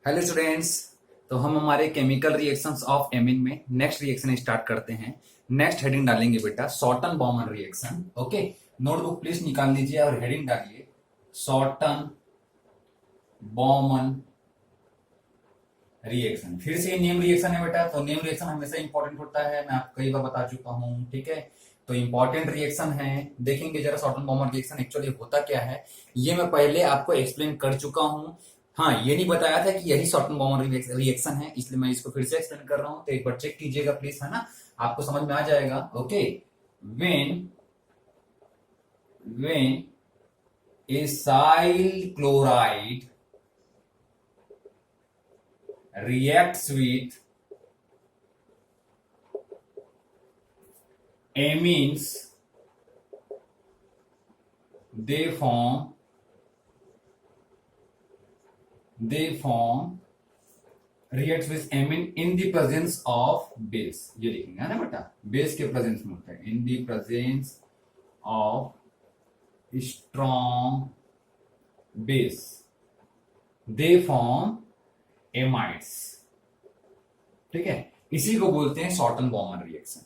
Hello students. तो हम हमारे केमिकल रिएक्शंस ऑफ एमीन में नेक्स्ट रिएक्शन स्टार्ट करते हैं। नेक्स्ट हेडिंग डालेंगे बेटा shorten Bowman reaction. Okay, notebook please निकाल लीजिए और हेडिंग डालिए शॉर्टन बॉमन रिएक्शन। फिर से नेम रिएक्शन है बेटा, तो नेम रिएक्शन हमेशा इंपॉर्टेंट होता है, मैं आपको कई बार बता चुका हूं। ठीक है, तो इंपॉर्टेंट रिएक्शन है। देखेंगे जरा शॉर्टन बॉमन रिएक्शन एक्चुअली होता क्या है, ये मैं पहले आपको एक्सप्लेन कर चुका हूं। हाँ, ये नहीं बताया था कि यही शॉर्टन बॉमन रिएक्शन है, इसलिए मैं इसको फिर से एक्सप्लेन कर रहा हूं। तो एक बार चेक कीजिएगा प्लीज, है ना, आपको समझ में आ जाएगा। Okay, when when acyl chloride reacts with amines, they form reacts with amine in the presence of base। ये लिखेंगे है ना बेटा, बेस के प्रेजेंस में होता है, in the presence of strong base they form amides. ठीक है, इसी को बोलते हैं शॉर्टन बॉमन रिएक्शन।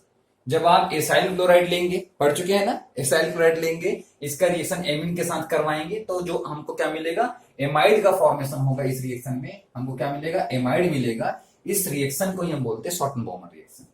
जब आप एसाइल क्लोराइड लेंगे, पढ़ चुके हैं ना, एसाइल क्लोराइड लेंगे, इसका रिएक्शन एमीन के साथ करवाएंगे, तो जो हमको क्या मिलेगा, एमाइड का फॉर्मेशन होगा। इस रिएक्शन में हमको क्या मिलेगा, एमाइड मिलेगा। इस रिएक्शन को ही हम बोलते हैं shorten Bowman reaction.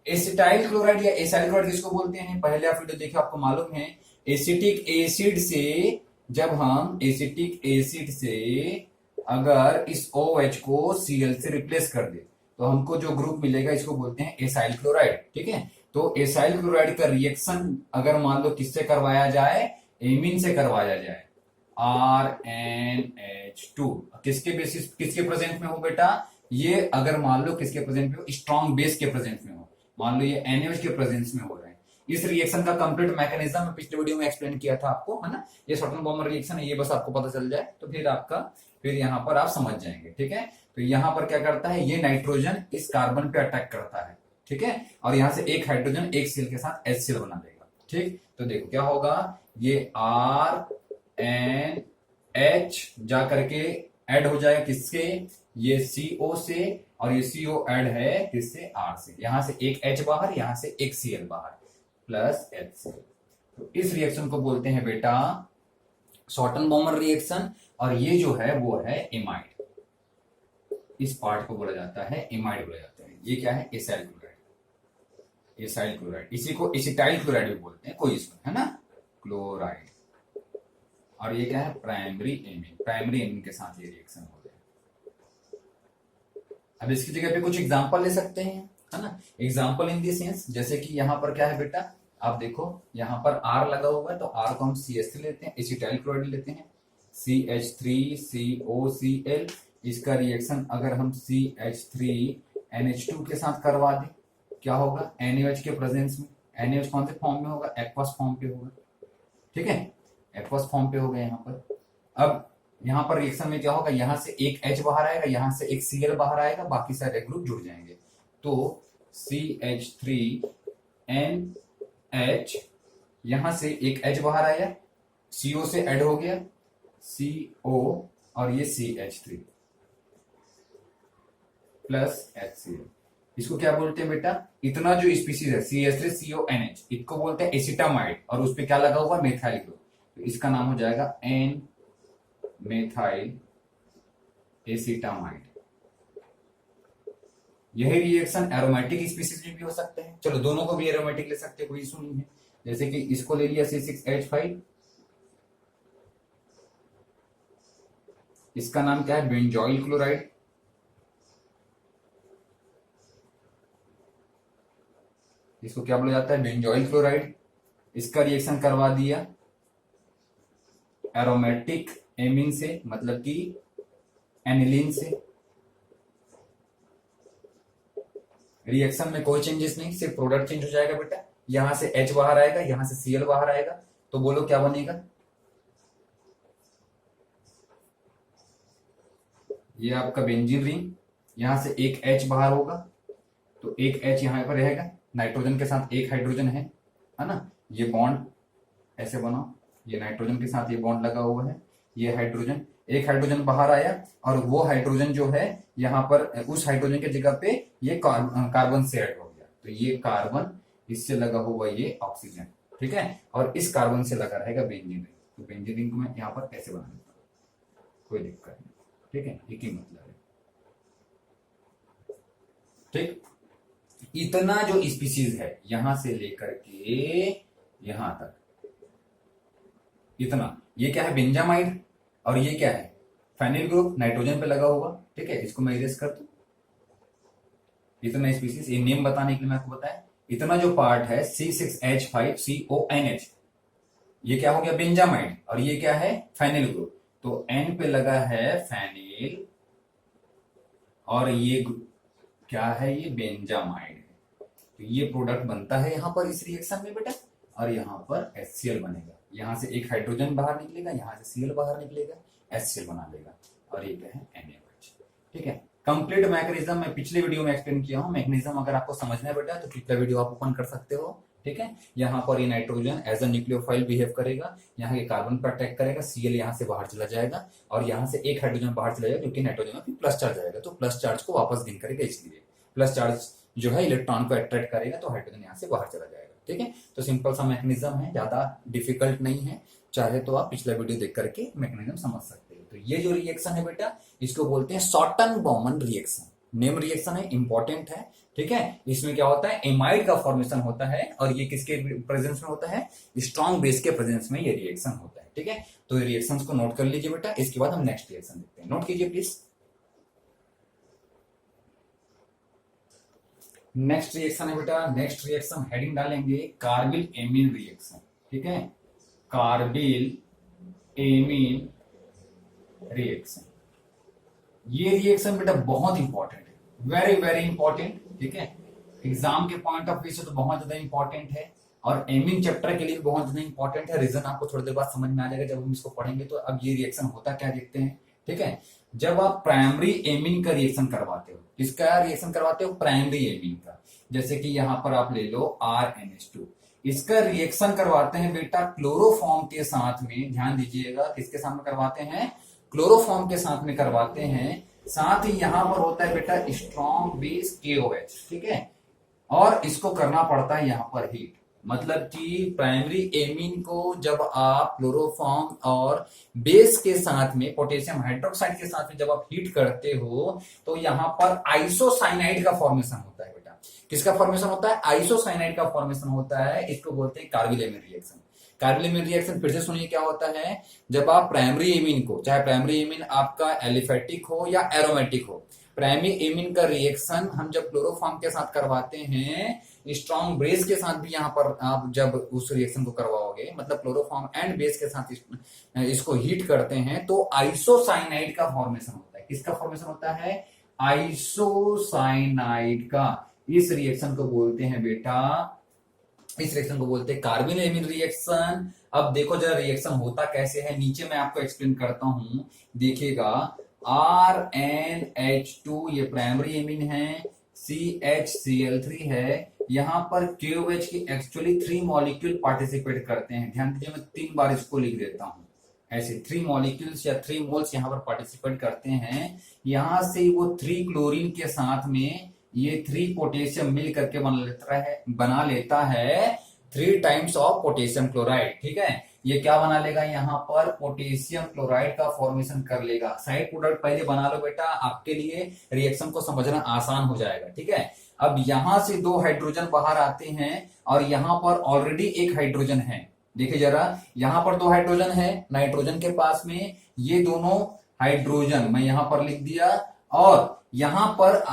Acetyl chloride या एसाइल क्लोराइड किसको बोलते हैं, पहले आप वीडियो देखिए, आपको मालूम है। एसिटिक एसिड से जब हम एसिटिक एसिड से अगर इस OH को Cl से रिप्लेस कर दे तो हमको जो ग्रुप मिलेगा इसको बोलते हैं एसाइल क्लोराइड। ठीक है, तो एसाइल क्लोराइड का रिएक्शन अगर मान लो किससे करवाया जाए, एमीन से करवाया जाए, RNH2, किसके बेसिस, किसके प्रेजेंट में हो बेटा, ये अगर मान लो किसके प्रेजेंट में हो, स्ट्रॉन्ग बेस के प्रेजेंट में हो, मान लो ये NH के प्रेजेंस में हो रहा है। इस रिएक्शन का कंप्लीट मैकेनिज्म मैं पिछले वीडियो में एक्सप्लेन किया था आपको, है ना। ये शॉर्टन बॉमन रिएक्शन है, ये बस आपको पता चल जाए तो फिर यहाँ पर आप समझ जाएंगे। ठीक है, तो यहाँ पर क्या करता है, ये नाइट्रोजन इस कार्बन पे अटैक करता है। ठीक है, और यहाँ से एक हाइड्रोजन एक सील के साथ HCl बना देगा। ठीक, तो देखो क्या होगा, ये RNH जा करके ऐड हो जाएगा किसके, ये CO से, और ये CO ऐड है किससे, R से। यहां से एक H बाहर, यहां से एक Cl बाहर, प्लस HCl। तो इस रिएक्शन को बोलते हैं बेटा शॉर्टन बॉमन रिएक्शन, और ये जो है वो है एमाइड। इस पार्ट को बोला जाता है एमाइड बोला जाता है। ये क्या है, एसाइल क्लोराइड। एसाइल क्लोराइड, इसी को एसिटाइल क्लोराइड भी बोलते हैं, कोई इसमें, है ना, क्लोराइड। और ये क्या है, प्राइमरी एमीन। प्राइमरी एमीन के साथ ये रिएक्शन हो गया। अब इसकी जगह पे कुछ एग्जांपल ले सकते हैं, है ना। एग्जांपल इन दी सेंस, जैसे कि यहाँ पर क्या है बेटा, आप देखो यहाँ पर R लगा हुआ है, तो R को हम CH3 लेते हैं, एसिटाइल क्लोराइड लेते हैं, CH3COCl। इसका रिएक्शन अगर हम CH3NH2 के साथ करवा दें, क्या होगा, NaOH के प्रेजेंस में। NaOH कौन से फॉर्म में होगा, एक्वस फॉर्म पे होगा। ठीक है, एक्वस फॉर्म पे होगा यहाँ पर। अब यहाँ पर रिएक्शन में क्या होगा, यहाँ से एक H बाहर आएगा, यहाँ से एक Cl बाहर आएगा, बाकी सारे ग्रुप जुड़ जाएंगे। तो CH3NH, यहां से एक H बाहर आया, CO से ऐड हो गया, CO, और ये CH3 प्लस HCl। इसको क्या बोलते हैं बेटा, इतना जो स्पीसीज है CH3CONH, इसको बोलते हैं एसिटामाइड, और उस पर क्या लगा हुआ, मेथाइल ग्रुप, तो इसका नाम हो जाएगा N मेथाइल एसिटामाइड। यही रिएक्शन एरोमेटिक स्पीसीज में भी हो सकते हैं। चलो दोनों को भी एरोमेटिक ले सकते हैं, कोई इशू नहीं है। जैसे कि इसको ले लिया C6H5, इसका नाम क्या है, बेंजोइल क्लोराइड। इसको क्या बोला जाता है, बेंजोइल क्लोराइड। इसका रिएक्शन करवा दिया एरोमेटिक एमीन से, मतलब कि एनिलीन से। रिएक्शन में कोई चेंजेस नहीं, सिर्फ प्रोडक्ट चेंज हो जाएगा बेटा। यहां से H बाहर आएगा, यहां से Cl बाहर आएगा, तो बोलो क्या बनेगा, ये आपका बेंजीन रिंग। यहां से एक H बाहर होगा, तो एक H यहां पर रहेगा, नाइट्रोजन के साथ एक हाइड्रोजन है ना। ये बॉन्ड ऐसे बनाओ, ये नाइट्रोजन के साथ ये बॉन्ड लगा हुआ है, ये हाइड्रोजन, एक हाइड्रोजन बाहर आया और वो हाइड्रोजन जो है यहाँ पर उस हाइड्रोजन की जगह पे ये कार्बन से ऐड हो गया, तो ये कार्बन, इससे लगा हुआ ये ऑक्सीजन, ठीक है, और इस कार्बन से लगा रहेगा बेंजीन रिंग। तो बेंजीन रिंग को मैं यहाँ पर ऐसे बना देता हूँ, कोई दिक्कत नहीं, ठीक है, एक ही मतलब है। ठीक, इतना जो स्पीसीज है यहां से लेकर के यहां तक, इतना, ये क्या है, बेंजामाइड, और ये क्या है, फेनिल ग्रुप, नाइट्रोजन पे लगा हुआ, ठीक है, इसको मैं इरेज कर दूं। इतना स्पीसीज, ये नेम बताने के लिए मैं आपको बताया, इतना जो पार्ट है C6H5CONH, ये क्या हो गया, बेंजामाइड, और ये क्या है, फेनिल ग्रुप, तो N पे लगा है फेनिल, और ये क्या है, ये बेंजामाइड है, तो ये प्रोडक्ट बनता है यहां पर इस रिएक्शन में बेटा, और यहां पर HCl बनेगा, यहां से एक हाइड्रोजन बाहर निकलेगा, यहां से Cl बाहर निकलेगा, HCl बना लेगा, और ये क्या है, NaOH, ठीक है। कंप्लीट मैकेनिज्म मैं पिछले वीडियो में एक्सप्लेन किया हूं, मैकेनिज्म अगर आपको समझना है बेटा तो पिछला वीडियो आप ओपन कर सकते हो, ठीक है। यहाँ पर ये nitrogen as a nucleophile behave करेगा, यहाँ के कार्बन पर अटैक करेगा, Cl यहाँ से बाहर चला जाएगा, और यहाँ से एक हाइड्रोजन बाहर चला जाएगा क्योंकि नाइट्रोजन में प्लस चार्ज आएगा, तो प्लस चार्ज को वापस गेन करेगा, इसलिए प्लस चार्ज जो है इलेक्ट्रॉन को अट्रैक्ट करेगा, तो हाइड्रोजन यहाँ से बाहर चला जाएगा, ठीक है। तो सिंपल सा मैकेनिज्म है, ज्यादा डिफिकल्ट नहीं है, चाहे तो आप पिछला वीडियो देख करके मैकेनिज्म समझ सकते हो। तो ये जो रिएक्शन है बेटा, इसको बोलते हैं शॉर्टन-बॉमन रिएक्शन, नेम रिएक्शन है, इंपॉर्टेंट है, ठीक है। इसमें क्या होता है, एमाइड का फॉर्मेशन होता है, और ये किसके प्रेजेंस में होता है, स्ट्रॉन्ग बेस के प्रेजेंस में ये रिएक्शन होता है, ठीक है। तो ये रिएक्शंस को नोट कर लीजिए बेटा, इसके बाद हम नेक्स्ट रिएक्शन देखते हैं, नोट कीजिए प्लीज। नेक्स्ट रिएक्शन है बेटा, नेक्स्ट रिएक्शन हेडिंग डालेंगे कार्बिल एमीन रिएक्शन, ठीक है, कार्बिल एमीन रिएक्शन। ये रिएक्शन बेटा बहुत इंपॉर्टेंट है, वेरी वेरी इंपॉर्टेंट, ठीक है, एग्जाम के पॉइंट ऑफ व्यू से तो बहुत ज्यादा इंपॉर्टेंट है, और एमीन चैप्टर के लिए बहुत ज्यादा इंपॉर्टेंट है। रीजन आपको थोड़ी देर बाद समझ में आ जाएगा जब हम इसको पढ़ेंगे। तो अब ये रिएक्शन होता क्या देखते हैं, ठीक है। जब आप प्राइमरी एमीन का रिएक्शन करवाते हो, किसका रिएक्शन करवाते हो, प्राइमरी एमीन का, जैसे कि यहां पर आप ले लो RNH2, इसका रिएक्शन करवाते हैं बेटा क्लोरोफॉर्म के साथ में, ध्यान दीजिएगा, किसके साथ में करवाते हैं, क्लोरोफॉर्म के साथ में करवाते हैं। साथ ही यहां पर होता है बेटा स्ट्रॉन्ग बेस KOH, ठीक है, और इसको करना पड़ता है यहां पर हीट, मतलब कि प्राइमरी एमीन को जब आप क्लोरोफॉर्म और बेस के साथ में, पोटेशियम हाइड्रोक्साइड के साथ में जब आप हीट करते हो, तो यहां पर आइसोसाइनाइड का फॉर्मेशन होता है बेटा। किसका फॉर्मेशन होता है, आइसोसाइनाइड का फॉर्मेशन होता है, इसको बोलते हैं carbyl amine reaction. Carbyl amine reaction फिर से सुनिए क्या होता है, जब आप प्राइमरी एमीन को, चाहे प्राइमरी एमीन आपका एलिफेटिक हो या एरोमेटिक हो, प्राइमरी एमीन का रिएक्शन हम जब क्लोरोफॉर्म के साथ करवाते हैं, स्ट्रॉन्ग बेस के साथ भी यहां पर आप जब उस रिएक्शन को करवाओगे, मतलब क्लोरोफॉर्म एंड बेस के साथ इसको हीट करते हैं, तो आइसोसाइनाइड का फॉर्मेशन होता है। किसका फॉर्मेशन होता है, आइसोसाइनाइड का। इस रिएक्शन को बोलते हैं बेटा, इस रिएक्शन को बोलते हैं कार्बिल एमीन रिएक्शन। अब देखो जरा रिएक्शन होता कैसे है, नीचे मैं आपको एक्सप्लेन करता हूं, देखिएगा। RNH2 ये प्राइमरी एमीन है, CHCl3 है, यहां पर KOH की एक्चुअली 3 मॉलिक्यूल पार्टिसिपेट करते हैं। ध्यान दीजिए, मैं 3 बार इसको लिख देता हूं, ऐसे 3 मॉलिक्यूल्स या 3 मोल्स यहां पर पार्टिसिपेट करते हैं। यहां से वो 3 क्लोरीन के साथ में ये 3 पोटेशियम मिल करके बना लेता है 3 टाइम्स ऑफ पोटेशियम क्लोराइड, ठीक है। ये क्या बना लेगा, यहाँ पर पोटेशियम क्लोराइड का फॉर्मेशन कर लेगा। साइड प्रोडक्ट पहले बना लो बेटा, आपके लिए रिएक्शन को समझना आसान हो जाएगा, ठीक है। अब यहां से 2 हाइड्रोजन बाहर आते हैं, और यहां पर ऑलरेडी एक हाइड्रोजन है। देखिए जरा, यहां पर 2 हाइड्रोजन है नाइट्रोजन के पास में, ये दोनों हाइड्रोजन मैं यहां पर लिख दिया, और यहां पर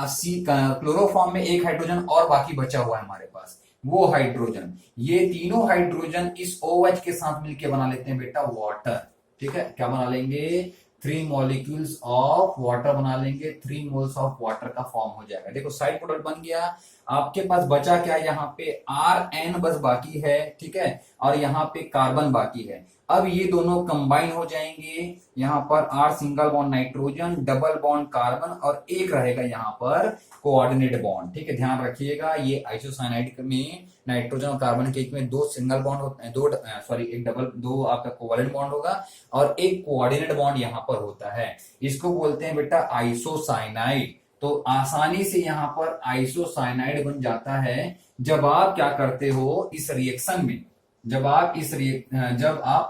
क्लोरोफॉर्म में एक हाइड्रोजन और बाकी बचा हुआ है हमारे पास, वो हाइड्रोजन, ये तीनों हाइड्रोजन इस OH के साथ मिलकर बना लेते हैं बेटा वाटर, ठीक है। क्या बना लेंगे, 3 मॉलिक्यूल्स ऑफ वाटर बना लेंगे, 3 मोल्स ऑफ वाटर का फॉर्म हो जाएगा। देखो साइड प्रोडक्ट बन गया, आपके पास बचा क्या, यहाँ पे RN बस बाकी है, ठीक है, और यहाँ पे कार्बन बाकी है। अब ये दोनों कंबाइन हो जाएंगे, यहाँ पर R single bond nitrogen, double bond carbon, और एक रहेगा यहाँ पर कोऑर्डिनेट बॉन्ड। ठीक है, ध्यान रखिएगा, ये आइसोसाइनाइड में नाइट्रोजन और कार्बन के एक में दो सिंगल बॉन्ड होते हैं, एक डबल, दो आपका कोवैलेंट बॉन्ड होगा और एक कोऑर्डिनेट बॉन्ड यहाँ पर होता है। इसको बोलते हैं बेटा आइसोसाइनाइड। तो आसानी से यहाँ पर आइसोसाइनाइड बन जाता है जब आप क्या करते हो इस रिएक्शन में, जब आप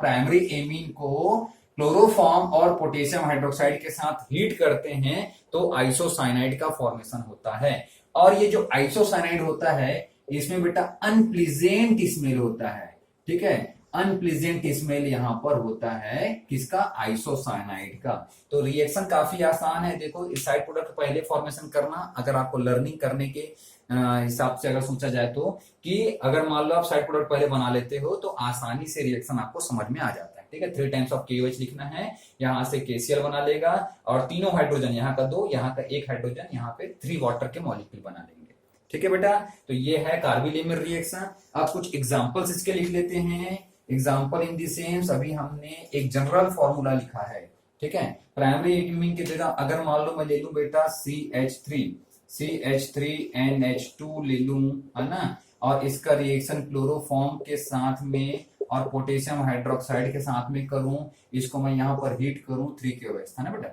प्राइमरी एमीन को क्लोरोफॉर्म और पोटेशियम हाइड्रोक्साइड के साथ हीट करते हैं तो आइसोसाइनाइड का फॉर्मेशन होता है। और ये जो आइसोसाइनाइड होता है इसमें बेटा अनप्लीजेंट स्मेल होता है। ठीक है, अनप्लीजेंट स्मेल यहां पर होता है किसका, आइसोसाइनाइड का। तो रिएक्शन काफी आसान है। देखो इस साइड प्रोडक्ट पहले फॉर्मेशन करना, अगर आपको लर्निंग करने के हिसाब से अगर सोचा जाए तो, कि अगर मान लो आप साइड प्रोडक्ट पहले बना लेते हो तो आसानी से रिएक्शन आपको समझ में आ जाता है। ठीक है, 3 टाइम्स ऑफ KOH लिखना है, यहां से KCl बना लेगा और तीनों हाइड्रोजन, यहाँ का 2, यहाँ का 1 हाइड्रोजन, यहाँ पे 3 वाटर के मॉलिक्यूल बना लेंगे। ठीक है बेटा, तो ये है कार्बोनिल रिएक्शन। अब कुछ एग्जांपल्स इसके लिख लेते हैं। एग्जांपल इन द सेम, अभी हमने एक जनरल फॉर्मूला लिखा है। ठीक है, प्राइमरी एमिन की जगह अगर मान लो मैं ले लूं बेटा CH3NH2 ले लूं, है ना, और इसका रिएक्शन क्लोरोफॉर्म के साथ में और पोटेशियम हाइड्रोक्साइड के साथ में करूं, इसको मैं यहां पर हीट करूं 3KOH, था ना बेटा।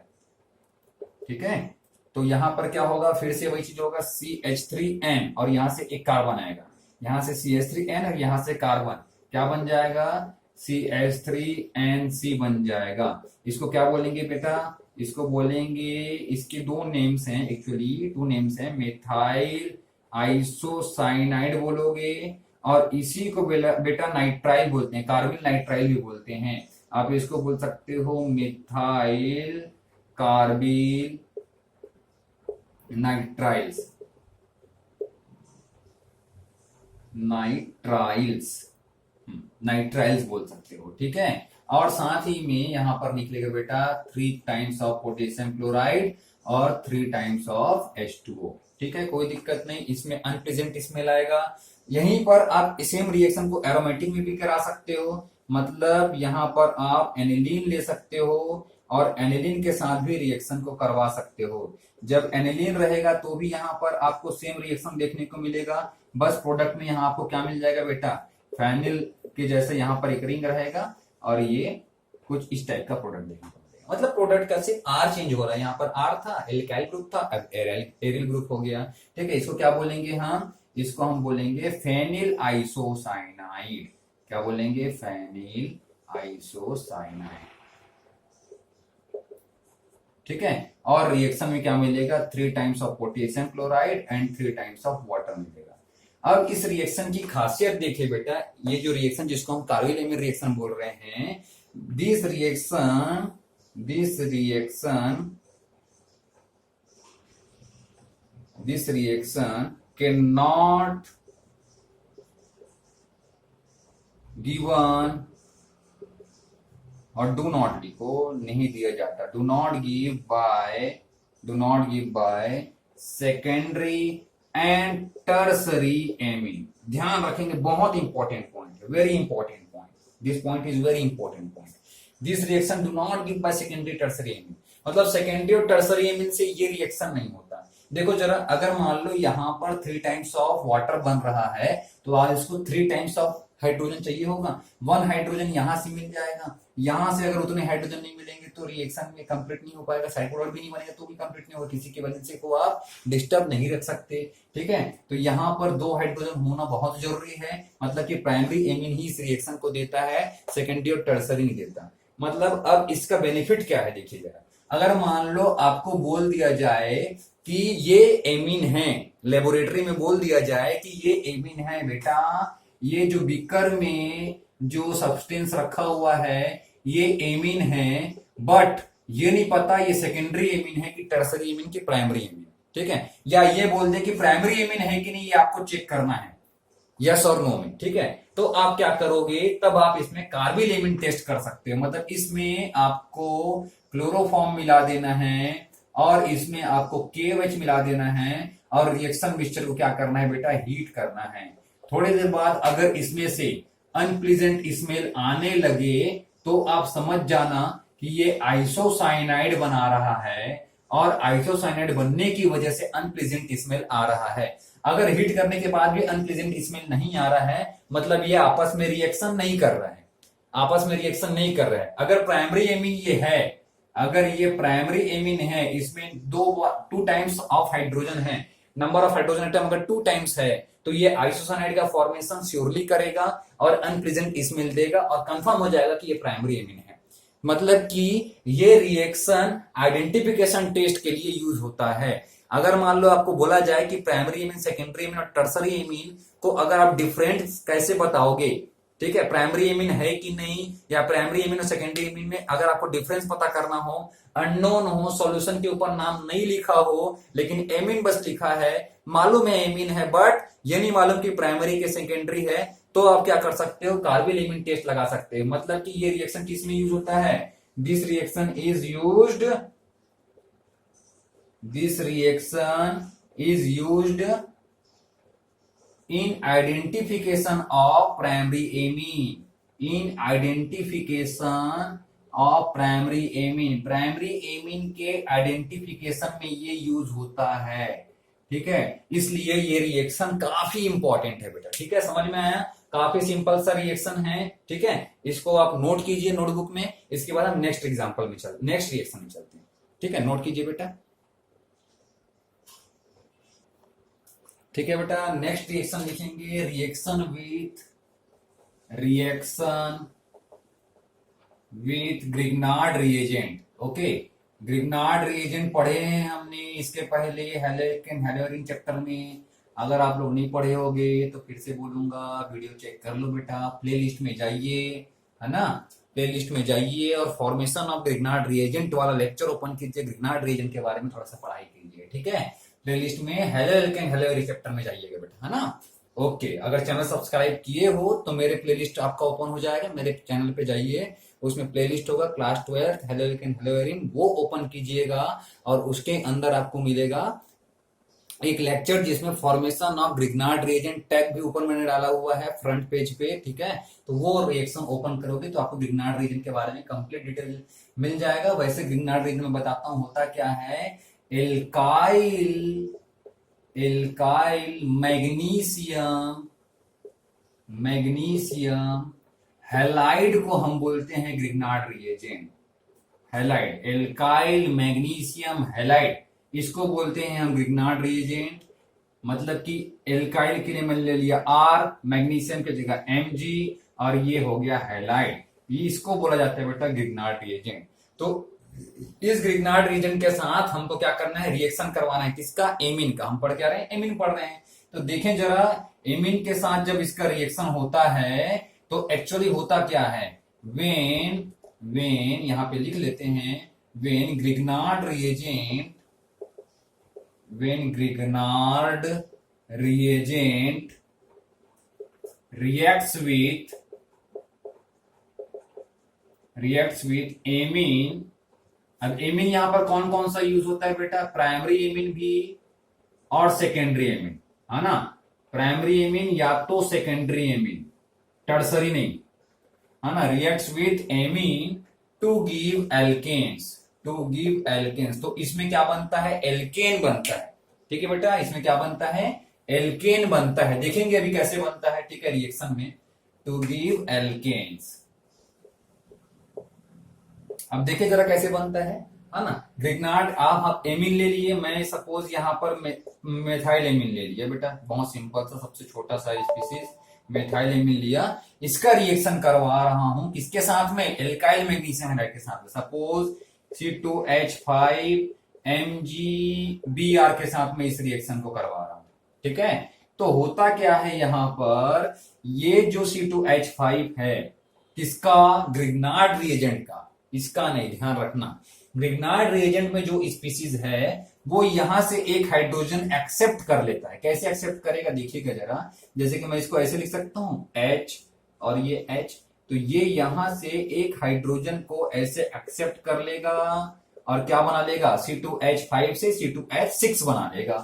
ठीक है, तो यहां पर क्या होगा, फिर से वही चीज होगा, CH3N और यहां से एक कार्बन आएगा, यहां से CH3N और यहां से कार्बन, क्या बन जाएगा, CH3NC बन जाएगा। इसको क्या बोलेंगे बेटा, इसको बोलेंगे, इसके 2 नेम्स हैं, एक्चुअली 2 नेम्स हैं, मेथाइल आइसोसाइनाइड बोलोगे और इसी को बेटा नाइट्राइल बोलते हैं, कार्बिल नाइट्राइल भी बोलते हैं। आप इसको बोल सकते हो मिथाइल कार्बिल नाइट्राइल्स, नाइट्राइल्स बोल सकते हो। ठीक है, और साथ ही में यहां पर निकलेगा बेटा 3 टाइम्स ऑफ पोटेशियम क्लोराइड और 3 टाइम्स ऑफ H2O। ठीक है, कोई दिक्कत नहीं, इसमें अनप्लेजेंट स्मेल आएगा। यहीं पर आप सेम रिएक्शन को एरोमेटिक में भी करा सकते हो, मतलब यहां पर आप एनिलीन ले सकते हो और एनिलीन के साथ भी रिएक्शन को करवा सकते हो। जब एनिलीन रहेगा तो भी यहां पर आपको सेम रिएक्शन देखने को मिलेगा, बस प्रोडक्ट में यहां आपको क्या मिल जाएगा बेटा, फेनिल के जैसे यहां पर एक रिंग रहेगा और ये कुछ इस टाइप का प्रोडक्ट देखने को मिलेगा। मतलब प्रोडक्ट का सिर्फ R चेंज हो रहा है, यहाँ पर R था, एल्काइल ग्रुप था, अब एरिल ग्रुप हो गया। ठीक है, इसको क्या बोलेंगे हम, इसको हम बोलेंगे फेनिल आइसोसाइनाइड। क्या बोलेंगे, फेनिल आइसोसाइनाइड। ठीक है, और रिएक्शन में क्या मिलेगा, 3 times of potassium chloride and 3 times of water मिलेगा। अब इस रिएक्शन की खासियत देखिए बेटा, ये जो रिएक्शन जिसको हम कार्बोनिल रिएक्शन बोल रहे हैं, this reaction can not given, और डू नॉट भी को नहीं दिया जाता, do not give by secondary and tertiary amine. ध्यान रखेंगे, बहुत इंपॉर्टेंट पॉइंट है, very important point, this point is very important point. This reaction do not give by secondary tertiary amine, मतलब सेकेंडरी और टर्सरी एमीन से ये reaction नहीं होता। देखो जरा, अगर मान लो यहां पर 3 टाइम्स ऑफ वाटर बन रहा है तो आज इसको 3 टाइम्स ऑफ हाइड्रोजन चाहिए होगा, 1 हाइड्रोजन यहां से मिल जाएगा, यहां से अगर उतने हाइड्रोजन नहीं मिलेंगे तो रिएक्शन में कंप्लीट नहीं हो पाएगा, साइड प्रोडक्ट भी नहीं बनेगा तो भी कंप्लीट नहीं होगा, किसी की वजह से को आप डिस्टर्ब नहीं रख सकते। ठीक है, तो यहाँ पर 2 हाइड्रोजन होना बहुत जरूरी है, मतलब कि प्राइमरी एमीन ही इस रिएक्शन को देता है, सेकेंडरी और टर्सरी नहीं देता। मतलब अब इसका बेनिफिट क्या है देखिए जरा, अगर मान लो आपको बोल दिया जाए कि ये एमीन है, लेबोरेटरी में बोल दिया जाए कि ये एमीन है बेटा, ये जो बीकर में जो सब्सटेंस रखा हुआ है ये एमीन है, बट ये नहीं पता ये सेकेंडरी एमीन है कि टर्सरी एमीन की प्राइमरी एमीन। ठीक है, या ये बोल दे कि प्राइमरी एमीन है कि नहीं, ये आपको चेक करना है, यस और नो में। ठीक है, तो आप क्या करोगे, तब आप इसमें कार्बिल एमीन टेस्ट कर सकते हो, मतलब इसमें आपको क्लोरोफॉर्म मिला देना है और इसमें आपको KOH मिला देना है और रिएक्शन मिक्सचर को क्या करना है बेटा, हीट करना है। थोड़ी देर बाद अगर इसमें से अनप्लीजेंट स्मेल आने लगे तो आप समझ जाना कि ये आइसोसाइनाइड बना रहा है, और आइसोसाइनाइड बनने की वजह से अनप्लीजेंट स्मेल आ रहा है। अगर हीट करने के बाद भी अनप्लीजेंट स्मेल नहीं आ रहा है, मतलब ये आपस में रिएक्शन नहीं कर रहा है, आपस में रिएक्शन नहीं कर रहा है। अगर प्राइमरी एमीन ये है, अगर ये प्राइमरी एमीन है, इसमें टू टाइम्स ऑफ हाइड्रोजन है, नंबर ऑफ हाइड्रोजन एटम अगर 2 टाइम्स है, तो ये आइसोसाइनाइड का फॉर्मेशन श्योरली करेगा और अनप्लीजेंट स्मेल देगा, और कंफर्म हो जाएगा कि ये प्राइमरी एमीन है। मतलब कि ये रिएक्शन आइडेंटिफिकेशन टेस्ट के लिए यूज होता है। अगर मान लो आपको बोला जाए कि प्राइमरी एमीन, सेकेंडरी एमीन और टर्सरी एमीन को अगर आप डिफरेंट कैसे बताओगे, ठीक है, प्राइमरी एमीन है कि नहीं, या प्राइमरी एमीन और सेकेंडरी एमीन में अगर आपको डिफरेंस पता करना हो, अननोन हो, सॉल्यूशन के ऊपर नाम नहीं लिखा हो, लेकिन एमीन बस लिखा है, मालूम है एमीन है, बट ये नहीं मालूम कि प्राइमरी के सेकेंडरी है, तो आप क्या कर सकते हो, कार्बिल एमीन टेस्ट लगा सकते हो। मतलब कि ये रिएक्शन किसमें यूज होता है, this reaction is used, this reaction is used in identification of primary amine, in identification of primary amine, primary amine के आइडेंटिफिकेशन में ये यूज होता है, ठीक है। इसलिए ये रिएक्शन काफी इंपॉर्टेंट है बेटा, ठीक है, समझ में आया, काफी सिंपल सा रिएक्शन है, ठीक है। इसको आप नोट कीजिए नोटबुक में, इसके बाद हम नेक्स्ट एग्जांपल में नेक्स्ट रिएक्शन में चलते हैं, ठीक है, नोट कीजिए बेटा, ठीक है बेटा। नेक्स्ट रिएक्शन लिखेंगे, reaction with Grignard reagent. Okay, Grignard reagent पढ़े हैं हमने इसके पहले हैलोकेन हैलोरिन चैप्टर में। अगर आप लोग नहीं पढ़े होगे तो फिर से बोलूंगा, वीडियो चेक कर लो बेटा, प्लेलिस्ट में जाइए, है ना, प्लेलिस्ट में जाइए और फॉर्मेशन ऑफ ग्रिग्नार्ड रिएजेंट वाला लेक्चर ओपन कीजिए, ग्रिग्नार्ड रिएजेंट के बारे में थोड़ा सा पढ़ाई कीजिए, ठीक है। प्लेलिस्ट में हैलोकेन हैलोरिन चैप्टर में जाइएगा बेटा, है ना। ओके, अगर चैनल सब्सक्राइब किए हो तो मेरे प्लेलिस्ट आपका ओपन हो जाएगा, मेरे चैनल पे जाइए, उसमें प्लेलिस्ट होगा क्लास 12 हैलोकेन हैलोरिन, वो ओपन कीजिएगा और उसके अंदर आपको मिलेगा एक लेक्चर जिसमें formation of Grignard reagent tag भी ऊपर मैंने डाला हुआ है फ्रंट पेज पे, ठीक है। तो वो रिएक्शन ओपन करोगे तो आपको ग्रिग्नार्ड रिएजेंट के बारे में कंप्लीट डिटेल मिल जाएगा। वैसे ग्रिग्नार्ड रिएजेंट में बताता हूं होता क्या है, एल्काइल मैग्नीशियम हैलाइड को हम बोलते हैं Grignard reagent, halide, alkyl magnesium halide, इसको बोलते हैं हम ग्रिग्नार्ड रिएजेंट। मतलब कि एल्काइल के लिए मैंने ले लिया R, मैग्नीशियम की जगह Mg, और ये हो गया हैलाइड, इसको बोला जाता है बेटा ग्रिग्नार्ड रिएजेंट। तो इस ग्रिग्नार्ड रिएजेंट के साथ हमको क्या करना है, रिएक्शन करवाना है, किसका, एमीन का। हम पढ़ क्या रहे हैं, एमीन पढ़ रहे हैं। तो देखें जरा, एमीन के साथ जब इसका रिएक्शन होता है तो एक्चुअली होता क्या है, वेन यहां पे लिख लेते हैं, when Grignard reagent reacts with amine. अब एमीन यहां पर कौन कौन सा यूज होता है बेटा, प्राइमरी एमीन भी और सेकेंडरी एमीन, है ना। प्राइमरी एमीन या तो सेकेंडरी एमीन, टर्सरी नहीं, है ना। Reacts with amine to give alkenes, तो इसमें क्या बनता है, एल्केन बनता है, ठीक है बेटा। इसमें क्या बनता है, एल्केन बनता है, देखेंगे अभी कैसे बनता है, ठीक है, रिएक्शन में, टू गिव एल्केन्स। अब देखिए जरा कैसे बनता है ना। ग्रिग्नार्ड आप एमीन ले लिए, मैंने सपोज यहां पर मेथाइल एमीन ले लिया बेटा, बहुत सिंपल सा, सबसे छोटा सा स्पीसीज मेथाइल एमीन लिया, इसका रिएक्शन करवा रहा हूं किसके साथ में, एल्काइल मैग्नीशियम हैलाइड के साथ में, सपोज C2H5 MgBr के साथ में इस रिएक्शन को करवा रहा हूं, ठीक है। तो होता क्या है यहां पर, ये जो C2H5 है किसका, ग्रिग्नार्ड रिएजेंट का, इसका नहीं, ध्यान रखना। ग्रिग्नार्ड रिएजेंट में जो स्पीसीज है वो यहां से एक हाइड्रोजन एक्सेप्ट कर लेता है। कैसे एक्सेप्ट करेगा देखिएगा जरा, जैसे कि मैं इसको ऐसे लिख सकता हूं, H और ये H, तो ये यहां से एक हाइड्रोजन को ऐसे एक्सेप्ट कर लेगा और क्या बना लेगा, C2H5 से C2H6 बना लेगा।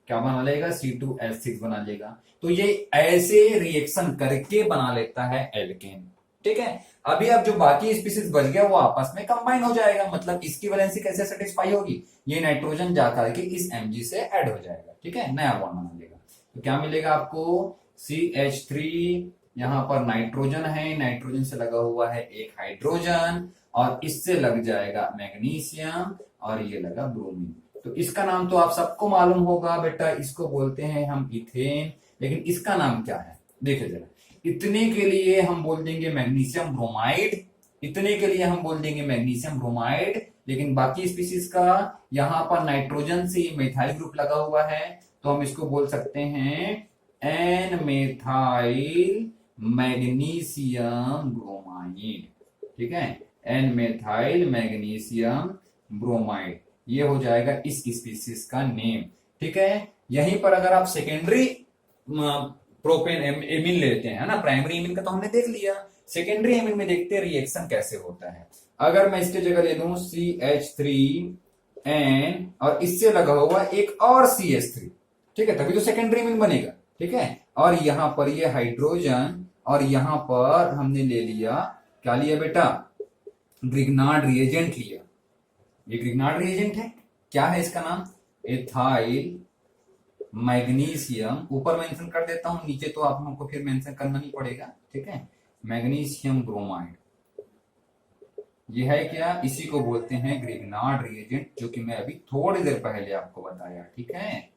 क्या बना लेगा, C2H6 बना लेगा। तो ये ऐसे रिएक्शन करके बना लेता है एल्केन, ठीक है। अभी अब जो बाकी स्पीसीज बच गया वो आपस में कंबाइन हो जाएगा, मतलब इसकी वैलेंसी कैसे सेटिस्फाई होगी, ये नाइट्रोजन जाकर के इस Mg से ऐड हो जाएगा, ठीक है, नया बॉन्ड बना लेगा। तो क्या मिलेगा आपको, CH3, यहां पर नाइट्रोजन है, नाइट्रोजन से लगा हुआ है एक हाइड्रोजन, और इससे लग जाएगा मैग्नीशियम, और ये लगा ब्रोमीन। तो इसका नाम तो आप सबको मालूम होगा बेटा, इसको बोलते हैं हम इथेन। लेकिन इसका नाम क्या है देखिए जरा, इतने के लिए हम बोल देंगे मैग्नीशियम ब्रोमाइड, इतने के लिए हम बोल देंगे मैग्नीशियम ब्रोमाइड। लेकिन बाकी स्पीसीज का यहां पर नाइट्रोजन से मेथाइल ग्रुप लगा हुआ है, तो हम इसको बोल सकते हैं एन मेथाइल मैग्नीशियम ब्रोमाइड, ठीक है, एन मेथाइल मैग्नीशियम ब्रोमाइड, ये हो जाएगा इस स्पीसीज का नेम, ठीक है। यहीं पर अगर आप सेकेंडरी प्रोपेन एमीन लेते हैं ना, प्राइमरी एमीन का तो हमने देख लिया, सेकेंडरी एमीन में देखते हैं रिएक्शन कैसे होता है। अगर मैं इसके जगह ले लूं CH3N और इससे लगा हुआ एक और CH3, ठीक है, तभी तो सेकेंडरी एमीन बनेगा, ठीक है। और यहां पर ये हाइड्रोजन, और यहां पर हमने ले लिया, क्या लिया बेटा, ग्रिग्नार्ड रिएजेंट लिया। ये ग्रिग्नार्ड रिएजेंट है, क्या है इसका नाम, एथाइल मैग्नीशियम, ऊपर मेंशन कर देता हूं, नीचे तो आप हमको फिर मेंशन करना नहीं पड़ेगा, ठीक है, मैग्नीशियम ब्रोमाइड। ये है क्या, इसी को बोलते हैं ग्रिग्नार्ड रिएजेंट, जो कि मैं अभी थोड़ी देर पहले आपको बताया, ठीक है,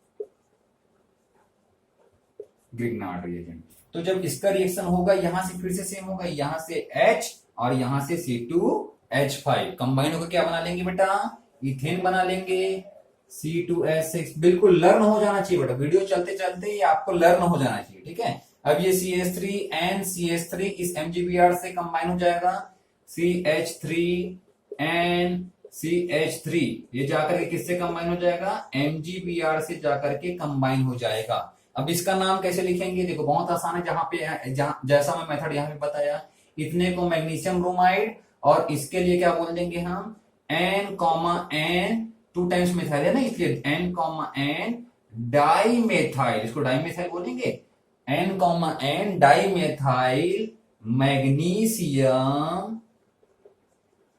ग्रिग्नार्ड रिएजेंट। तो जब इसका रिएक्शन होगा यहां से फिर से सेम होगा, यहां से H और यहां से C2H5 कंबाइन होकर क्या बना लेंगे बेटा, इथेन बना लेंगे, C2H6। बिल्कुल लर्न हो जाना चाहिए बेटा, वीडियो चलते चलते ये आपको लर्न हो जाना चाहिए, ठीक है। अब ये CH3N CH3 इस MgBr से कंबाइन हो जाएगा, CH3N CH3 ये जाकर के किससे कंबाइन हो जाएगा, MgBr से जाकर के कंबाइन हो जाएगा। अब इसका नाम कैसे लिखेंगे, देखो बहुत आसान है, जैसा मैं मेथड यहां पे बताया, इतने को मैग्नीशियम ब्रोमाइड, और इसके लिए क्या बोल देंगे हम, N, N 2 टाइम्स मिथाइल है ना, इसलिए N, डाई मेथाइल, इसको डाई मेथाइल बोलेंगे, N, dimethyl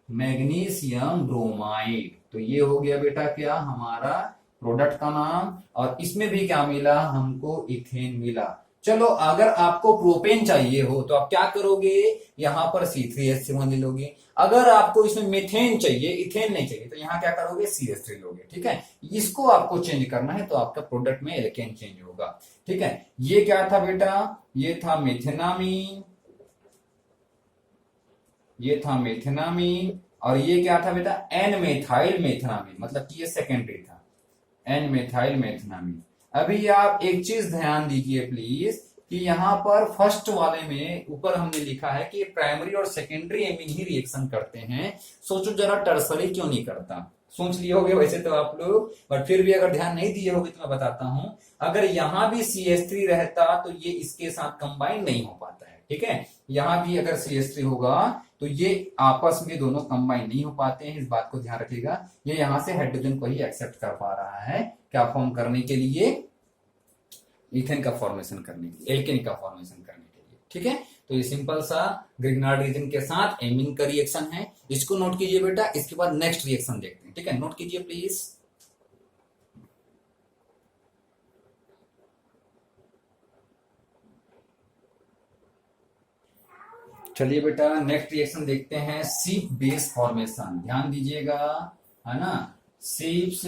magnesium bromide. तो ये हो गया बेटा क्या, हमारा प्रोडक्ट का नाम, और इसमें भी क्या मिला हमको, इथेन मिला। चलो अगर आपको प्रोपेन चाहिए हो तो आप क्या करोगे, यहां पर C3H7 ले लोगे। अगर आपको इसमें मीथेन चाहिए, इथेन नहीं चाहिए, तो यहां क्या करोगे, CH3 लोगे, ठीक है। इसको आपको चेंज करना है तो आपका प्रोडक्ट में एल्केन चेंज होगा, ठीक है। ये क्या था बेटा, ये था मेथेनामीन, ये था मेथेनामीन, और ये क्या था बेटा, एन मेथाइल मेथेनामीन, मतलब कि ये सेकेंडरी था, एन मेथाइल मेथेनामीन। अभी आप एक चीज ध्यान दीजिए प्लीज, कि यहां पर फर्स्ट वाले में ऊपर हमने लिखा है कि प्राइमरी और सेकेंडरी एमीन ही रिएक्शन करते हैं, सोचो जरा टर्सरी क्यों नहीं करता, सोच लिए होगे वैसे तो आप लोग, बट फिर भी अगर ध्यान नहीं दिए होगे तो मैं बताता हूं, अगर यहां भी CH3 रहता तो ये इसके साथ कंबाइन नहीं हो पाता है, ठीक है। यहां भी अगर CH3 होगा तो ये आपस में दोनों कंबाइन नहीं हो पाते हैं, इस बात को ध्यान रखिएगा। ये यहां से हाइड्रोजन को ही एक्सेप्ट कर पा रहा है, क्या फॉर्म करने के लिए, इथेन का फॉर्मेशन करने के लिए, एल्केन का फॉर्मेशन करने के लिए, ठीक है। तो ये सिंपल सा ग्रिग्नार्ड रीजन के साथ एमीन का रिएक्शन है, इसको नोट कीजिए बेटा। इसके बाद नेक्स्ट रिएक्शन देखते हैं, ठीक है, नोट कीजिए प्लीज। चलिए बेटा नेक्स्ट रिएक्शन देखते हैं, सीप बेस फॉर्मेशन, ध्यान दीजिएगा, है ना, सीप्स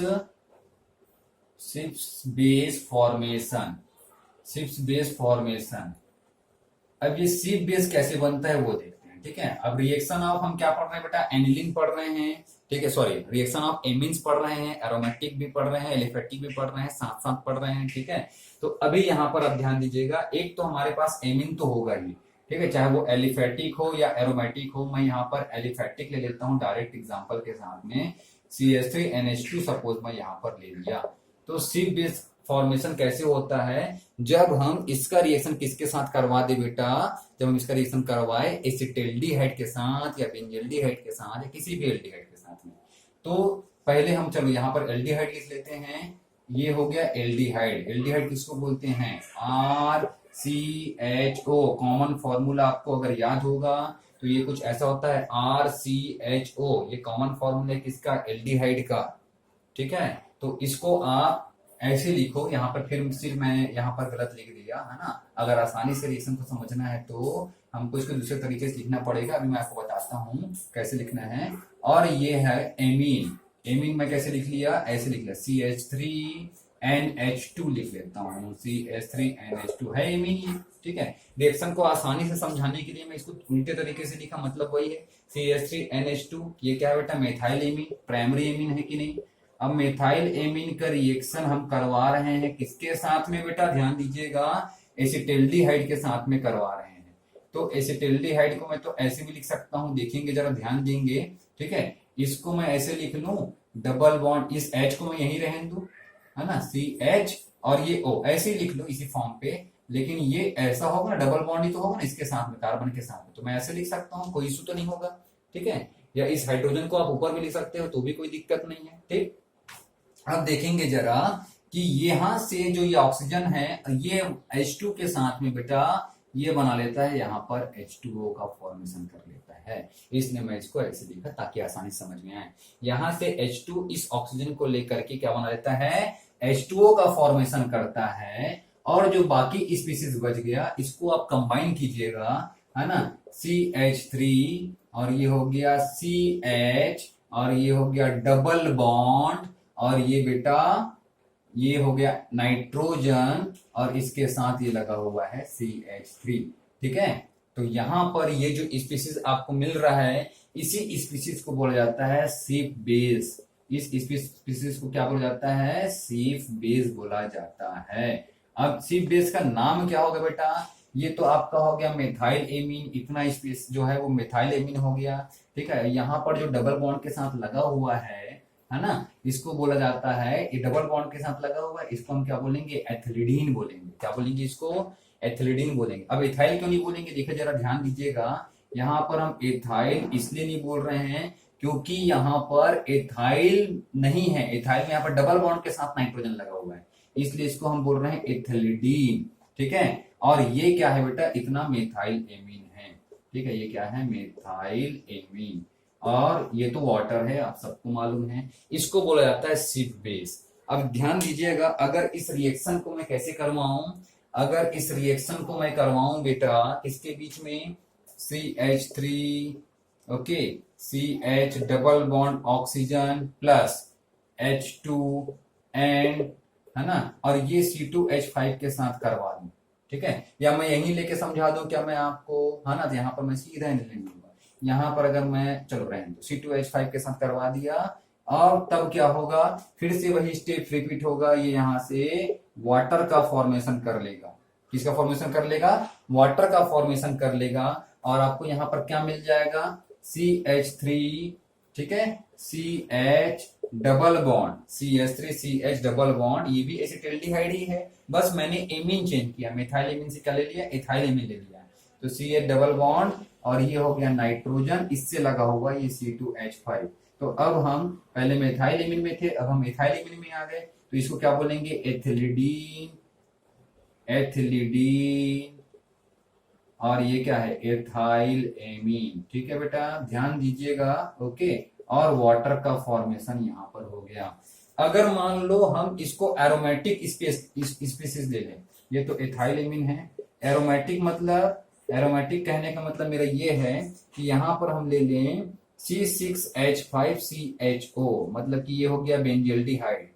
बेस फॉर्मेशन, सीप्स बेस फॉर्मेशन। अब ये सीप बेस कैसे बनता है वो देखते हैं, ठीक है। अब रिएक्शन ऑफ हम क्या पढ़ रहे हैं बेटा, एनिलीन पढ़ रहे हैं, ठीक है, सॉरी रिएक्शन ऑफ एमीन्स पढ़ रहे हैं, एरोमेटिक भी पढ़ रहे हैं, एलिफेटिक भी पढ़ रहे हैं, साथ साथ पढ़ रहे हैं, ठीक है। तो अभी यहाँ पर अब ध्यान दीजिएगा, एक तो हमारे पास एमीन तो होगा ही, ठीक है, चाहे वो एलिफेटिक हो या एरोमेटिक हो। मैं यहाँ पर एलिफेटिक ले लेता हूँ डायरेक्ट एग्जांपल के साथ में, CH3NH2 सपोज मैं यहाँ पर ले लिया। तो सीप बेस फॉर्मेशन कैसे होता है, जब हम इसका रिएक्शन किसके साथ करवा दे बेटा, जब हम इसका रिएक्शन करवाए एसिटिल्डिहाइड के साथ या बेंजल्डिहाइड के साथ या किसी भी एल्डिहाइड के साथ में। तो पहले हम चलो यहाँ पर एल्डिहाइड लिख लेते हैं, ये हो गया एल्डिहाइड। एल्डिहाइड किसको बोलते हैं, RCHO, कॉमन फॉर्मूला आपको अगर याद होगा तो ये कुछ ऐसा होता है RCHO, ये कॉमन फॉर्मूला है किसका, एल्डिहाइड का। ठीक है, तो इसको आप ऐसे लिखो, यहाँ पर फिर सिर्फ मैं यहाँ पर गलत लिख दिया है ना। अगर आसानी से रिएक्शन को समझना है तो हमको इसको दूसरे तरीके से लिखना पड़ेगा, अभी मैं आपको बताता हूँ कैसे लिखना है। और ये है एमीन, एमीन मैं कैसे लिख लिया, ऐसे लिख लिया CH3NH2 लिख लेता हूँ, CH3NH2 है एमीन। ठीक है, रिएक्शन को आसानी से समझाने के लिए मैं इसको उल्टे तरीके से लिखा, मतलब वही है CH3NH2। ये क्या है बेटा, मेथाइल एमीन, प्राइमरी एमीन है कि नहीं। अब मेथाइल एमीन का रिएक्शन हम करवा रहे हैं किसके साथ में बेटा, ध्यान दीजिएगा, एसिटिल्डिहाइड के साथ में करवा रहे हैं। तो एसिटिल्डिहाइड को मैं तो ऐसे भी लिख सकता हूं, देखेंगे जरा ध्यान देंगे। ठीक है, इसको मैं ऐसे लिख लूं, डबल बॉन्ड, इस H को मैं यहीं रहने दूं, है ना, CH और ये O ऐसे ही लिख लो इसी फॉर्म पे। लेकिन ये ऐसा होगा ना, डबल बॉन्ड ही तो होगा ना इसके साथ में, कार्बन के साथ में, तो मैं ऐसे लिख सकता हूँ, कोई इशू तो नहीं होगा। ठीक है, या इस हाइड्रोजन को आप ऊपर भी लिख सकते हो तो भी कोई दिक्कत नहीं है। ठीक, अब देखेंगे जरा कि यहां से जो ये ऑक्सीजन है ये H2 के साथ में बेटा ये बना लेता है, यहाँ पर H2O का फॉर्मेशन कर लेता है, इसलिए मैं इसको ऐसे लिखा ताकि आसानी समझ में आए। यहां से H2 इस ऑक्सीजन को लेकर के क्या बना लेता है, H2O का फॉर्मेशन करता है। और जो बाकी स्पीसीज बच गया इसको आप कंबाइन कीजिएगा, है ना, CH3 और ये हो गया CH और ये हो गया डबल बॉन्ड और ये बेटा ये हो गया नाइट्रोजन और इसके साथ ये लगा हुआ है CH3। ठीक है, तो यहां पर ये जो स्पीसीज आपको मिल रहा है इसी स्पीसीज को बोला जाता है सीफ बेस। इस स्पीसीज को क्या बोला जाता है, सीफ बेस बोला जाता है। अब सीफ बेस का नाम क्या होगा बेटा, ये तो आपका हो गया मेथाइल एमीन, इतना स्पेस जो है वो मेथाइल एमीन हो गया। ठीक है, यहाँ पर जो डबल बॉन्ड के साथ लगा हुआ है ना, इसको बोला जाता है, ये डबल बॉन्ड के साथ लगा हुआ है, इसको हम क्या बोलेंगे, एथिलीडीन बोलेंगे। क्या बोलेंगे इसको, एथिलीडीन बोलेंगे। अब एथाइल क्यों नहीं बोलेंगे, देखिए जरा ध्यान दीजिएगा, यहाँ पर हम एथाइल इसलिए नहीं बोल रहे हैं क्योंकि यहाँ पर एथाइल नहीं है, एथाइल में यहाँ पर डबल बॉन्ड के साथ नाइट्रोजन लगा हुआ है, इसलिए इसको हम बोल रहे हैं एथिलीडीन। ठीक है, और ये क्या है बेटा, इतना मेथाइल एमीन है। ठीक है, ये क्या है, मेथाइल एमीन, और ये तो वाटर है, आप सबको मालूम है, इसको बोला जाता है सीफ बेस। अब ध्यान दीजिएगा, अगर इस रिएक्शन को मैं कैसे करवाऊं, अगर इस रिएक्शन को मैं करवाऊं बेटा इसके बीच में CH3, okay, CH double bond oxygen plus H2 and, है ना, और ये C2H5 के साथ करवा दूं। ठीक है, या मैं यहीं लेके समझा दूं क्या मैं आपको, है ना, तो यहाँ पर मैं सीधा ले लूंगा, यहाँ पर अगर मैं, चलो रहने दो, C2H5 के साथ करवा दिया, और तब क्या होगा, फिर से वही स्टेप रिपीट होगा, ये यहाँ से वाटर का फॉर्मेशन कर लेगा। किसका फॉर्मेशन कर लेगा, वाटर का फॉर्मेशन कर लेगा, और आपको यहाँ पर क्या मिल जाएगा, CH3, ठीक है, CH double bond, CH3 CH double bond, ये भी एसिटिल्डिहाइड ही है, बस मैंने एमीन चेंज किया, मेथाइल एमीन से क्या ले लिया, एथाइल एमीन ले लिया, तो CH डबल बॉन्ड और ये हो गया नाइट्रोजन, इससे लगा हुआ ये C2H5। तो अब हम पहले मेथाइल एमीन में थे, अब हम एथाइल एमीन में आ गए, तो इसको क्या बोलेंगे, एथिलीडीन, एथिलीडीन, और ये क्या है, एथाइल एमीन। ठीक है बेटा, ध्यान दीजिएगा, ओके, और वाटर का फॉर्मेशन यहाँ पर हो गया। अगर मान लो हम इसको एरोमेटिक स्पीसीज ले लें, ये तो एथाइल एमीन है, एरोमेटिक मतलब, एरोमेटिक कहने का मतलब मेरा ये है कि यहां पर हम ले लें C6H5CHO, मतलब कि ये हो गया बेंजील्डिहाइड,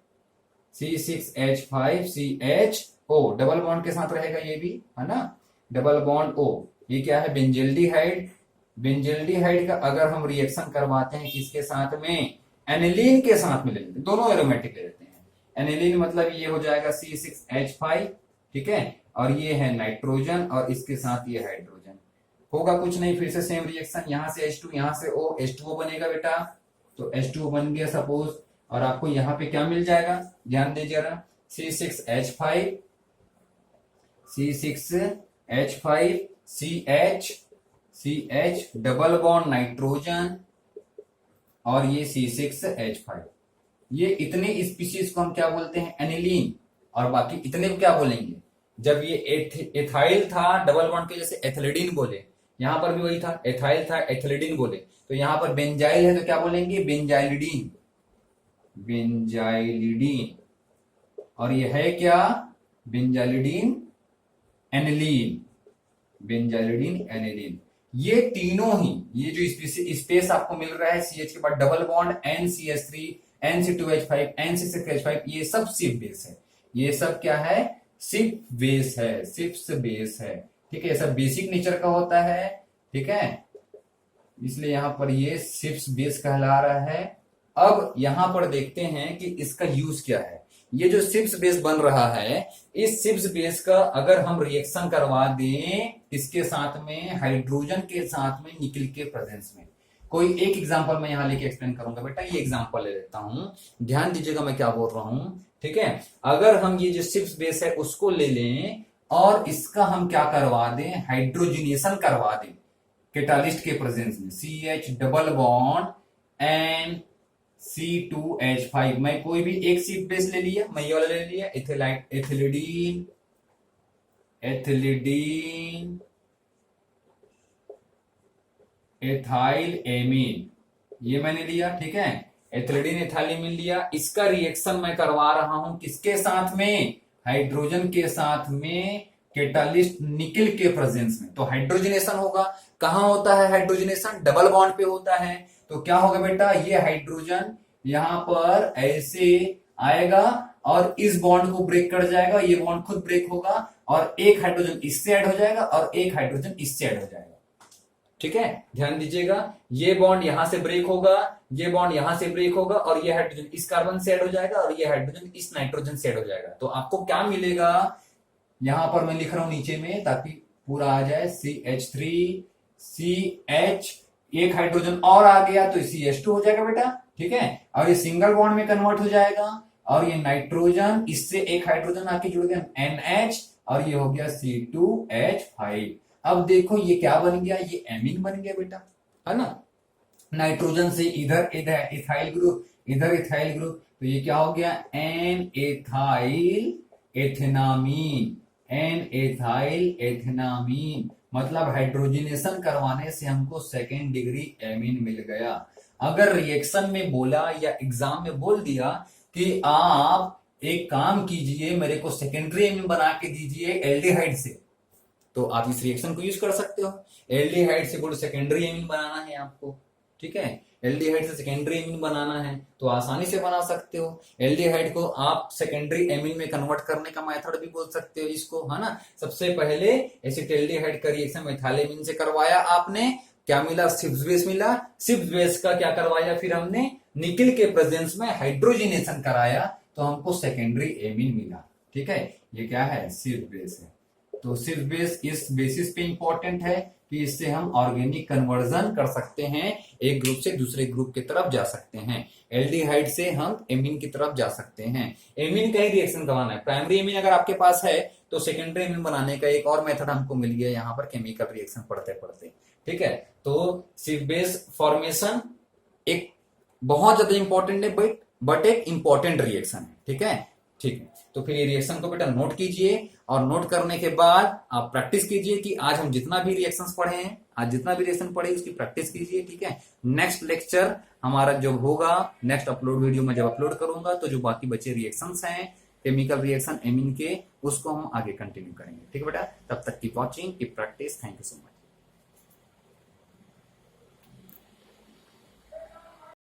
C6H5CHO डबल बॉन्ड के साथ रहेगा ये भी, है ना, डबल बॉन्ड O, ये क्या है, बेंजील्डिहाइड। बेंजील्डिहाइड का अगर हम रिएक्शन करवाते हैं किसके साथ में, एनिलीन के साथ में ले लेते हैं, दोनों एरोमेटिक ले लेते हैं। एनिलीन मतलब ये हो जाएगा C6H5, ठीक है, और ये है नाइट्रोजन और इसके साथ ये हाइड्रोजन, होगा कुछ नहीं, फिर से सेम रिएक्शन, यहां से H2 यहां से O, H2O बनेगा बेटा, तो H2O बन गया सपोज, और आपको यहाँ पे क्या मिल जाएगा, ध्यान दीजिए जरा, C6H5 CH double bond nitrogen और ये C6H5, ये इतने स्पीशीज को हम क्या बोलते हैं, एनिलीन, और बाकी इतने को क्या बोलेंगे, जब ये एथाइल था डबल बॉन्ड के जैसे एथिलीडीन बोले, यहां पर भी वही था, एथाइल था, एथिलिडीन बोले, तो यहां पर बेंजाइल है तो क्या बोलेंगे, बेंजाइलिडीन, बेंजाइलिडीन। और यह है क्या, बेंजाइलिडीन एनिलीन, बेंजाइलिडीन एनिलीन। ये तीनों ही, ये जो स्पेस आपको मिल रहा है CH के बाद double bond NCH3 NC2H5 NC6H5, ये सब सिप बेस है, ये सब क्या है, सिप बेस है, सिप्स बेस है, ठीक है, ये सब बेसिक नेचर का होता है, ठीक है, इसलिए यहां पर ये सिप्स बेस कहला रहा है। अब यहां पर देखते हैं कि इसका यूज क्या है। ये जो सिप्स बेस बन रहा है, इस सिप्स बेस का अगर हम रिएक्शन करवा दें इसके साथ में, हाइड्रोजन के साथ में, निकल के प्रेजेंस में, कोई एक एग्जांपल मैं यहां लेके एक्सप्लेन करूंगा बेटा, ये एग्जांपल ले लेता हूं, ध्यान दीजिएगा मैं क्या बोल रहा हूं, ठीक है। अगर हम ये जो सिप्स बेस है उसको ले लें और इसका हम क्या करवा दें, हाइड्रोजनेशन करवा दें कैटालिस्ट के प्रेजेंस में, CH double bond and C2H5, मैं कोई भी एक सिप बेस ले लिया, मैं ये वाला ले लिया, एथिलिडीन, एथिलिडीन एथाइल एमीन, ये मैंने लिया, ठीक है, एथिलिडीन एथाइल एमीन लिया। इसका रिएक्शन मैं करवा रहा हूं किसके साथ में, हाइड्रोजन के साथ में, कैटालिस्ट निकल के प्रेजेंस में, तो हाइड्रोजनेशन होगा। कहां होता है हाइड्रोजनेशन, डबल बॉन्ड पे होता है, तो क्या होगा बेटा, ये हाइड्रोजन यहां पर ऐसे आएगा और इस बॉन्ड को ब्रेक कर जाएगा, ये बॉन्ड खुद ब्रेक होगा और एक हाइड्रोजन इससे ऐड हो जाएगा और एक हाइड्रोजन इससे ऐड हो जाएगा, ठीक है, ध्यान दीजिएगा, ये बॉन्ड यहां से ब्रेक होगा, ये बॉन्ड यहां से ब्रेक होगा और ये हाइड्रोजन इस कार्बन से ऐड हो जाएगा और ये हाइड्रोजन इस नाइट्रोजन से ऐड हो जाएगा। तो आपको क्या मिलेगा, यहां पर मैं लिख रहा हूं नीचे में ताकि पूरा आ जाए, CH3 CH, एक हाइड्रोजन और आ गया तो CH2 हो जाएगा बेटा, ठीक है, और ये सिंगल बॉन्ड में कन्वर्ट हो जाएगा और ये नाइट्रोजन इससे एक हाइड्रोजन आके जुड़ गया NH और ये हो गया C2H5। अब देखो ये क्या बन गया, ये एमीन बन गया बेटा, है ना, नाइट्रोजन से इधर इधर इथाइल ग्रुप, इधर इथाइल ग्रुप, तो ये क्या हो गया, N एथाइल एथेनामीन, N एथाइल एथेनामीन, मतलब हाइड्रोजनेशन करवाने से हमको सेकेंड डिग्री एमीन मिल गया। अगर रिएक्शन में बोला या एग्जाम में बोल दिया कि आप एक काम कीजिए, मेरे को सेकेंडरी एमीन बना के दीजिए एल्डिहाइड से, तो आप इस रिएक्शन को यूज कर सकते हो। एल्डिहाइड से बोलो सेकेंडरी एमीन बनाना है आपको, ठीक है, एल्डिहाइड से सेकेंडरी एमीन बनाना है तो आसानी से बना सकते हो। एल्डिहाइड को आप सेकेंडरी एमीन में कन्वर्ट करने का मेथड भी बोल सकते हो इसको, है ना। सबसे पहले एसिटाल्डिहाइड का रिएक्शन मेथाइलेमीन से करवाया आपने, क्या मिला, सिप्स बेस मिला, सिप्स बेस का क्या करवाया फिर हमने, निकल के प्रेजेंस में हाइड्रोजनेशन कराया तो हमको सेकेंडरी एमीन मिला, ठीक है, ये क्या है, सिप्स बेस है। तो सिप्स बेस इस बेसिस पे इंपॉर्टेंट है कि इससे हम ऑर्गेनिक कन्वर्जन कर सकते हैं, एक ग्रुप से दूसरे ग्रुप की तरफ जा सकते हैं, एल्डिहाइड से हम एमीन की तरफ जा सकते हैं। एमीन का ही रिएक्शन करवाना है, प्राइमरी एमीन अगर आपके पास है तो सेकेंडरी एमीन बनाने का एक और मेथड हमको मिल गया यहाँ पर केमिकल रिएक्शन पढ़ते पढ़ते, ठीक है। तो सिप्स बेस फॉर्मेशन एक बहुत ज्यादा इंपॉर्टेंट है बट एक इंपॉर्टेंट रिएक्शन है, ठीक है, ठीक है। तो फिर ये रिएक्शन को बेटा नोट कीजिए और नोट करने के बाद आप प्रैक्टिस कीजिए कि आज हम जितना भी रिएक्शंस पढ़े हैं, आज जितना भी रिएक्शन पढ़े उसकी प्रैक्टिस कीजिए, ठीक है। नेक्स्ट लेक्चर हमारा जब होगा, नेक्स्ट अपलोड वीडियो में जब अपलोड करूंगा तो जो बाकी बचे रिएक्शंस हैं केमिकल रिएक्शन एमीन के, उसको हम आगे कंटिन्यू करेंगे, ठीक है बेटा। तब तक keep watching, keep practice, thank you so much.